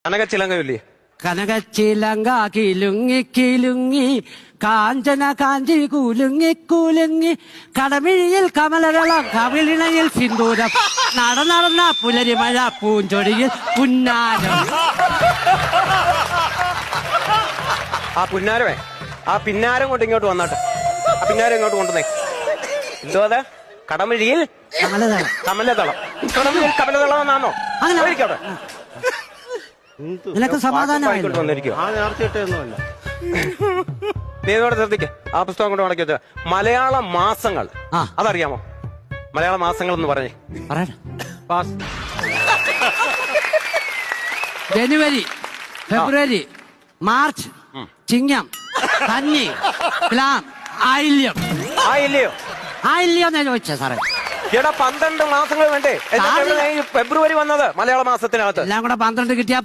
കനകച്ചിലങ്കയില്ലേ? കനകച്ചിലങ്ക കിലുങ്ങി കിലുങ്ങി കാഞ്ചന കാഞ്ചി കുലുങ്ങി കുലുങ്ങി കടമിഴിയിൽ കമലകളം കവിളിണയിൽ സിന്ദൂരം നടന്ന പുലരിമഴ പൂഞ്ചൊടിയിൽ പുന്നാരം. ആ പുന്നാരമേ, ആ പിന്നാരം കൊണ്ട് ഇങ്ങോട്ട് വന്നാട്ടെ. ആ പിന്നാരം ഇങ്ങോട്ട് കൊണ്ടുവന്നേ. എന്തോ അത്? കടമിഴിയിൽ കമലതളം. കമലതളം. കടമിഴിയിൽ കമലതളം എന്നാണോ? അങ്ങനെ നിനക്ക് സമാധാനമായില്ലോ? നീ ഇതോടെ ശ്രദ്ധിക്കേ. ആ പുസ്തകം കൊണ്ട് മടക്കി വെച്ച മലയാള മാസങ്ങൾ അതറിയാമോ? മലയാള മാസങ്ങൾ എന്ന് പറഞ്ഞേ. ജനുവരി, ഫെബ്രുവരി, മാർച്ച്, ചിങ്ങം, കന്നി, തുലാം, ആയില്യം. ആയില്ലയോ? ആയില്യം എന്നാ ചോദിച്ചേ സാറേ. ഇവിടെ 12 മാസങ്ങൾ വേണ്ടേ? ഫെബ്രുവരി വന്നത് മലയാള മാസത്തിനകത്ത്. എല്ലാം കൂടെ 12 കിട്ടിയാ